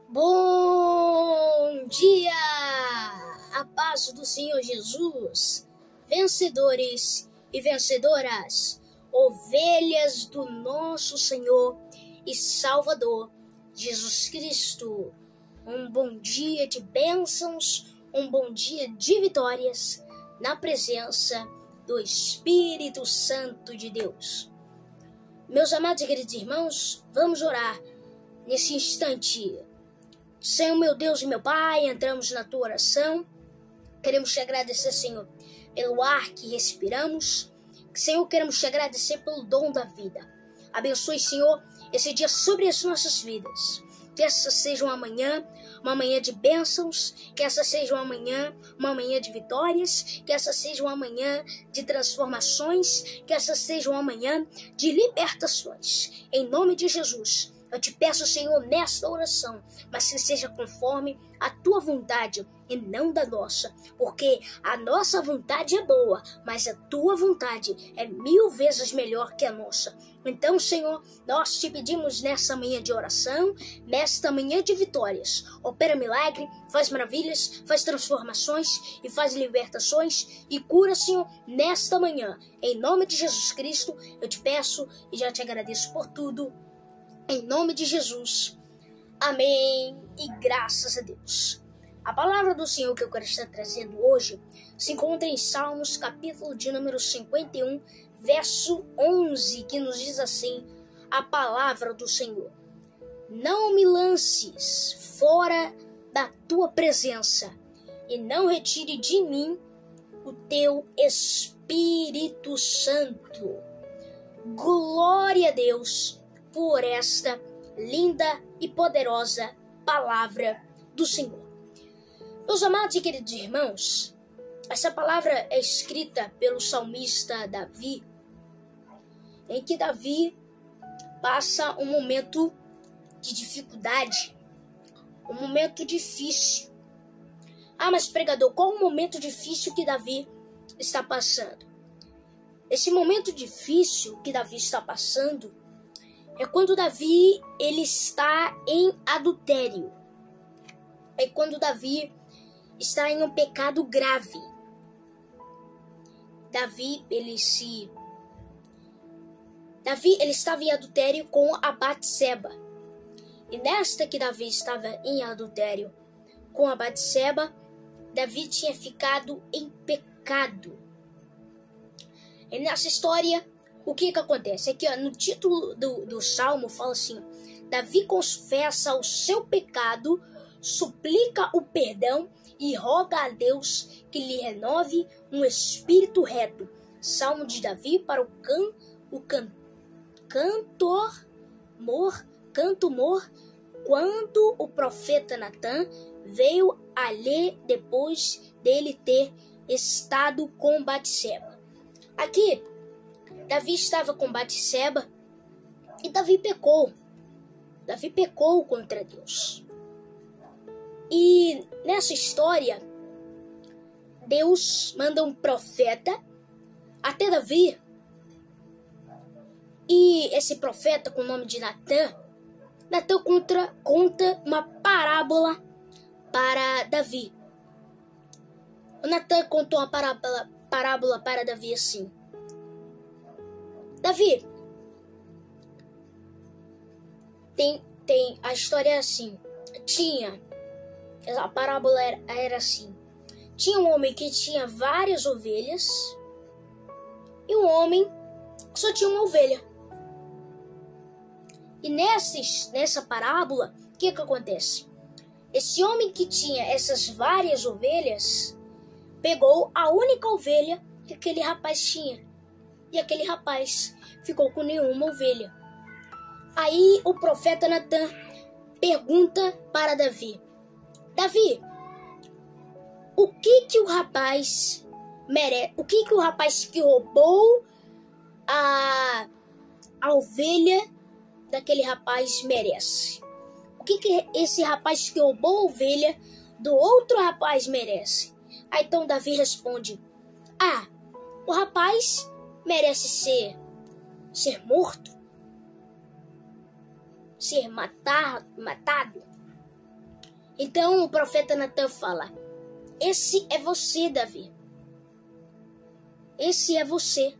Bom dia! A paz do Senhor Jesus, vencedores e vencedoras, ovelhas do nosso Senhor e Salvador Jesus Cristo. Um bom dia de bênçãos, um bom dia de vitórias na presença do Espírito Santo de Deus. Meus amados e queridos irmãos, vamos orar nesse instante. Senhor, meu Deus e meu Pai, entramos na tua oração. Queremos te agradecer, Senhor, pelo ar que respiramos. Senhor, queremos te agradecer pelo dom da vida. Abençoe, Senhor, esse dia sobre as nossas vidas. Que essa seja uma manhã de bênçãos, que essa seja uma manhã de vitórias, que essa seja uma manhã de transformações, que essa seja uma manhã de libertações. Em nome de Jesus, eu te peço, Senhor, nesta oração, mas que seja conforme a tua vontade e não da nossa, porque a nossa vontade é boa, mas a tua vontade é 1000 vezes melhor que a nossa. Então, Senhor, nós te pedimos nessa manhã de oração, nesta manhã de vitórias. Opera milagre, faz maravilhas, faz transformações e faz libertações e cura, Senhor, nesta manhã. Em nome de Jesus Cristo, eu te peço e já te agradeço por tudo. Em nome de Jesus. Amém e graças a Deus. A palavra do Senhor que eu quero estar trazendo hoje se encontra em Salmos, capítulo de número 51, verso 11, que nos diz assim, a palavra do Senhor. Não me lances fora da tua presença e não retire de mim o teu Espírito Santo. Glória a Deus por esta linda e poderosa palavra do Senhor. Meus amados e queridos irmãos, essa palavra é escrita pelo salmista Davi, em que Davi passa um momento de dificuldade, um momento difícil. Mas pregador, qual o momento difícil que Davi está passando? Esse momento difícil que Davi está passando é quando Davi ele está em adultério. É quando Davi está em um pecado grave. Davi ele estava em adultério com a Batseba. E nesta que Davi estava em adultério com a Batseba, Davi tinha ficado em pecado. E nessa história, o que acontece? É que no título do Salmo fala assim, Davi confessa o seu pecado, suplica o perdão e roga a Deus que lhe renove um espírito reto. Salmo de Davi para o canto mor, quando o profeta Natan veio a ler depois dele ter estado com Batseba. Aqui, Davi estava com Batseba e Davi pecou. Davi pecou contra Deus. E nessa história, Deus manda um profeta até Davi. E esse profeta, com o nome de Natan conta uma parábola para Davi. O Natan contou uma parábola para Davi assim. Davi, tem a história é assim. A parábola era assim. Tinha um homem que tinha várias ovelhas e um homem que só tinha uma ovelha. E nessa parábola, o que acontece? Esse homem que tinha essas várias ovelhas pegou a única ovelha que aquele rapaz tinha. E aquele rapaz ficou com nenhuma ovelha. Aí o profeta Natan pergunta para Davi. Davi, o que o rapaz merece? O que o rapaz que roubou a ovelha daquele rapaz merece? O que esse rapaz que roubou a ovelha do outro rapaz merece? Aí então Davi responde, o rapaz merece ser morto, ser matado. Então o profeta Natan fala: esse é você, Davi. Esse é você.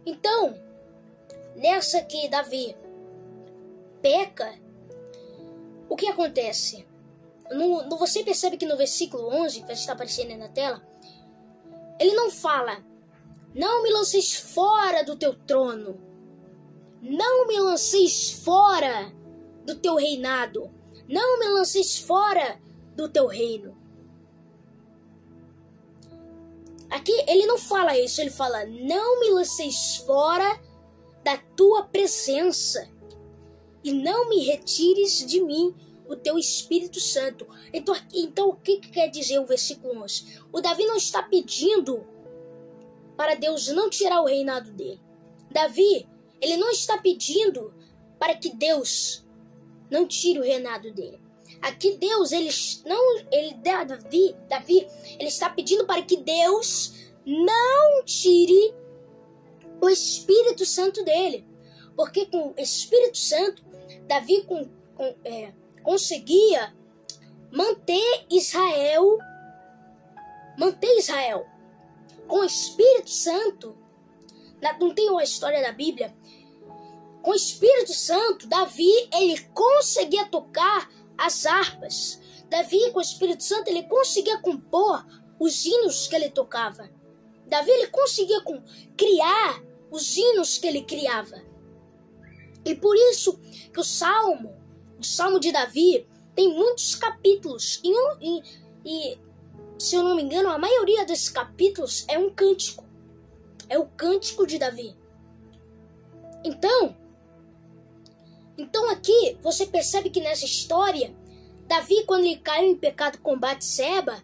Então, nessa que Davi peca, o que acontece? Você percebe que no versículo 11, que está aparecendo aí na tela, ele não fala: não me lanceis fora do teu trono, não me lanceis fora do teu reinado, não me lanceis fora do teu reino. Aqui ele não fala isso, ele fala: não me lanceis fora da tua presença e não me retires de mim o teu Espírito Santo. Então o que quer dizer o versículo 11? O Davi não está pedindo para Deus não tirar o reinado dele. Davi, ele não está pedindo para que Deus não tire o reinado dele. Aqui Deus, Davi, ele está pedindo para que Deus não tire o Espírito Santo dele. Porque com o Espírito Santo, Davi conseguia manter Israel. Com o Espírito Santo, não tem uma história da Bíblia? Com o Espírito Santo, Davi, ele conseguia tocar as harpas. Davi, com o Espírito Santo, ele conseguia compor os hinos que ele tocava. Davi, ele conseguia criar os hinos que ele criava. E por isso que o Salmo de Davi tem muitos capítulos. E se eu não me engano, a maioria desses capítulos é um cântico. É o cântico de Davi. Então aqui você percebe que nessa história, Davi, quando ele caiu em pecado com Batseba,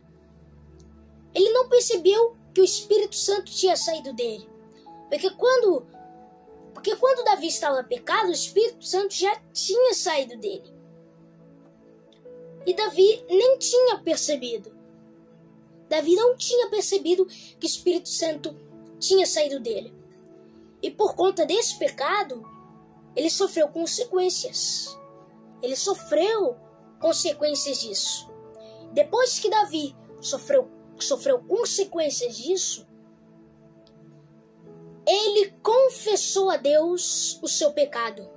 ele não percebeu que o Espírito Santo tinha saído dele. Porque quando Davi estava em pecado, o Espírito Santo já tinha saído dele. E Davi nem tinha percebido. Davi não tinha percebido que o Espírito Santo tinha saído dele. E por conta desse pecado, ele sofreu consequências. Ele sofreu consequências disso. Depois que Davi sofreu consequências disso, ele confessou a Deus o seu pecado.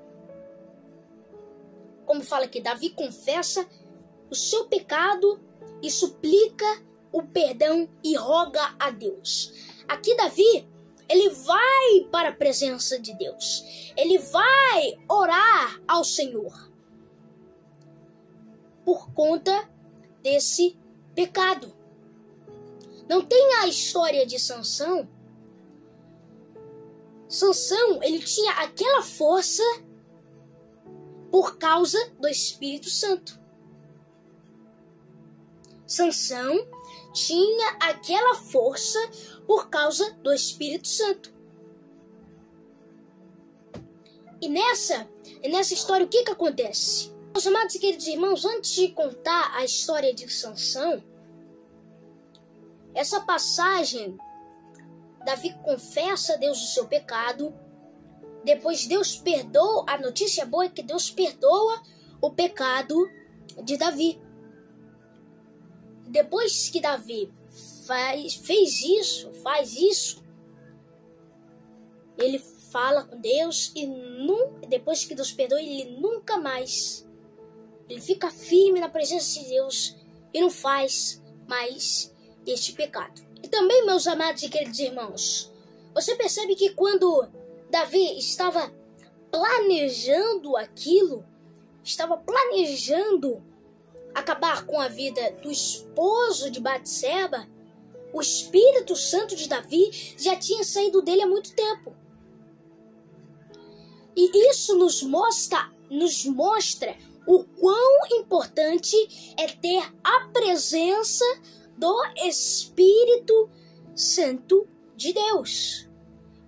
Como fala aqui, Davi confessa o seu pecado e suplica o perdão e roga a Deus. Aqui Davi, ele vai para a presença de Deus. Ele vai orar ao Senhor por conta desse pecado. Não tem a história de Sansão. Sansão, ele tinha aquela força por causa do Espírito Santo. Sansão tinha aquela força por causa do Espírito Santo. E nessa história, o que acontece? Meus amados e queridos irmãos, antes de contar a história de Sansão, essa passagem, Davi confessa a Deus o seu pecado. Depois Deus perdoa, a notícia boa é que Deus perdoa o pecado de Davi. Depois que Davi faz isso, ele fala com Deus e depois que Deus perdoa, ele nunca mais, ele fica firme na presença de Deus e não faz mais este pecado. E também, meus amados e queridos irmãos, você percebe que quando Davi estava planejando acabar com a vida do esposo de Batseba, o Espírito Santo de Davi já tinha saído dele há muito tempo. E isso nos mostra o quão importante é ter a presença do Espírito Santo de Deus.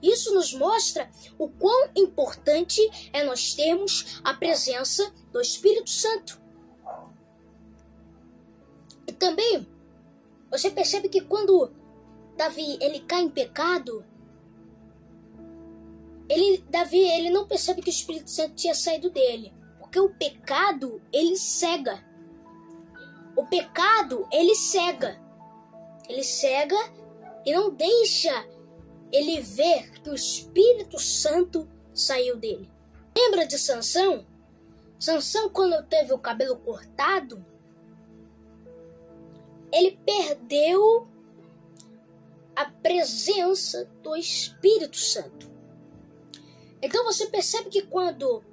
Isso nos mostra o quão importante é nós termos a presença do Espírito Santo. E também, você percebe que quando Davi ele cai em pecado, Davi não percebe que o Espírito Santo tinha saído dele. Porque o pecado, ele cega. O pecado, ele cega. Ele cega e não deixa ele ver que o Espírito Santo saiu dele. Lembra de Sansão? Sansão, quando teve o cabelo cortado, ele perdeu a presença do Espírito Santo. Então você percebe que quando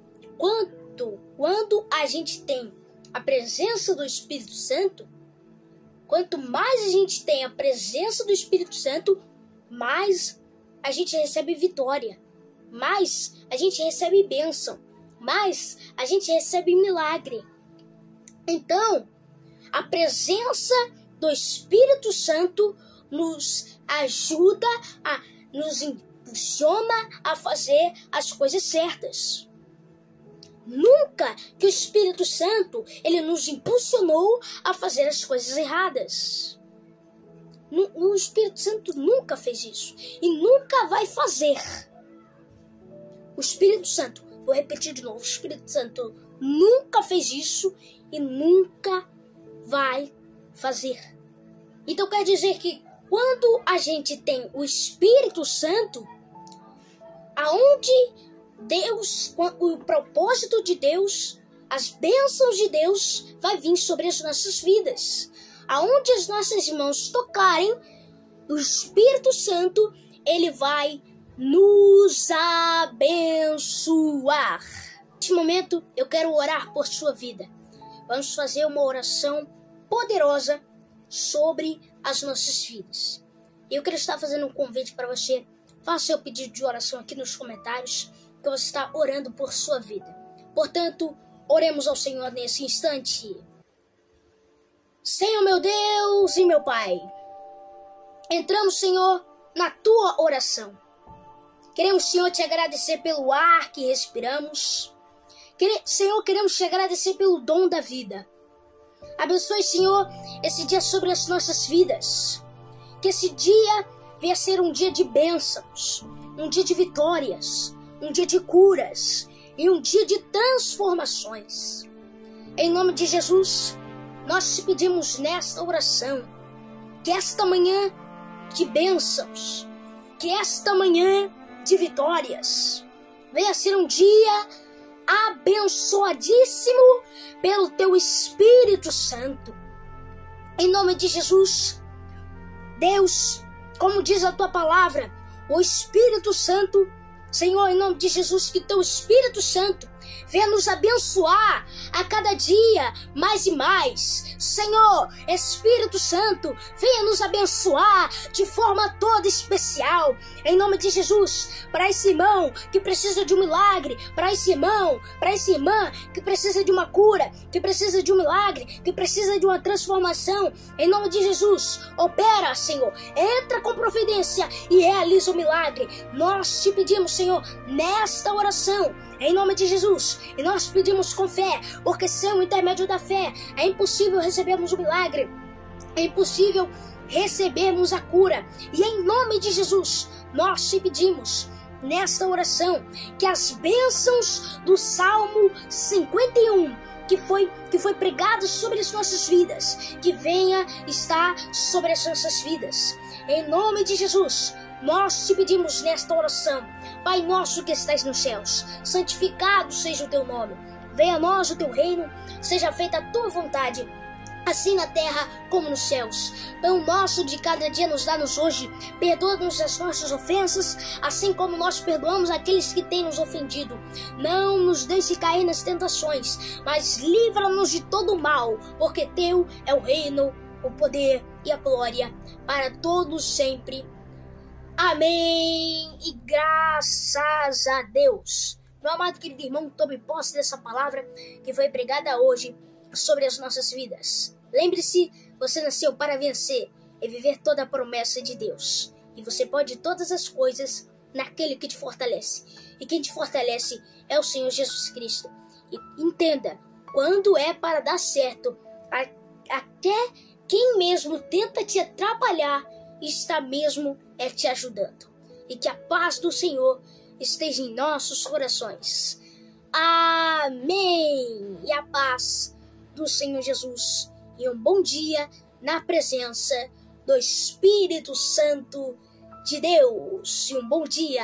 a gente tem a presença do Espírito Santo, quanto mais a gente tem a presença do Espírito Santo, mais a gente recebe vitória, mais a gente recebe bênção, mais a gente recebe milagre. Então, a presença do Espírito Santo nos ajuda, nos impulsiona a fazer as coisas certas. Nunca que o Espírito Santo ele nos impulsionou a fazer as coisas erradas. O Espírito Santo nunca fez isso e nunca vai fazer. O Espírito Santo, vou repetir de novo, o Espírito Santo nunca fez isso e nunca vai fazer. Então quer dizer que quando a gente tem o Espírito Santo, aonde Deus, o propósito de Deus, as bênçãos de Deus vai vir sobre as nossas vidas. Aonde as nossas mãos tocarem, o Espírito Santo, ele vai nos abençoar. Neste momento, eu quero orar por sua vida. Vamos fazer uma oração poderosa sobre as nossas vidas. Eu quero estar fazendo um convite para você. Faça seu pedido de oração aqui nos comentários, que você está orando por sua vida. Portanto, oremos ao Senhor nesse instante. Senhor, meu Deus e meu Pai, entramos, Senhor, na Tua oração. Queremos, Senhor, te agradecer pelo ar que respiramos. Senhor, queremos te agradecer pelo dom da vida. Abençoe, Senhor, esse dia sobre as nossas vidas. Que esse dia venha ser um dia de bênçãos, um dia de vitórias, um dia de curas e um dia de transformações. Em nome de Jesus, nós te pedimos nesta oração que esta manhã de bênçãos, que esta manhã de vitórias venha ser um dia abençoadíssimo pelo Teu Espírito Santo. Em nome de Jesus, Deus, como diz a Tua palavra, o Espírito Santo, Senhor, em nome de Jesus, que Teu Espírito Santo venha nos abençoar a cada dia mais e mais. Senhor, Espírito Santo, venha nos abençoar de forma toda especial. Em nome de Jesus, para esse irmão que precisa de um milagre, para esse irmão, para essa irmã que precisa de uma cura, que precisa de um milagre, que precisa de uma transformação. Em nome de Jesus, opera, Senhor, entra com providência e realiza o milagre. Nós te pedimos, Senhor, nesta oração, em nome de Jesus, e nós pedimos com fé, porque sem o intermédio da fé é impossível recebermos o milagre, é impossível recebermos a cura. E em nome de Jesus, nós te pedimos nesta oração que as bênçãos do Salmo 51, que foi pregado sobre as nossas vidas, que venha estar sobre as nossas vidas. Em nome de Jesus, nós te pedimos nesta oração, Pai nosso que estás nos céus, santificado seja o Teu nome. Venha a nós o Teu reino, seja feita a Tua vontade, assim na terra como nos céus. Pão nosso de cada dia nos dá-nos hoje. Perdoa-nos as nossas ofensas, assim como nós perdoamos aqueles que têm nos ofendido. Não nos deixe cair nas tentações, mas livra-nos de todo o mal, porque Teu é o reino, o poder e a glória para todos sempre. Amém e graças a Deus. Meu amado querido irmão, tome posse dessa palavra que foi pregada hoje sobre as nossas vidas. Lembre-se, você nasceu para vencer e viver toda a promessa de Deus. E você pode todas as coisas naquele que te fortalece. E quem te fortalece é o Senhor Jesus Cristo. E entenda, quando é para dar certo, até quem mesmo tenta te atrapalhar está mesmo te ajudando. E que a paz do Senhor esteja em nossos corações. Amém! E a paz do Senhor Jesus e um bom dia na presença do Espírito Santo de Deus. E um bom dia!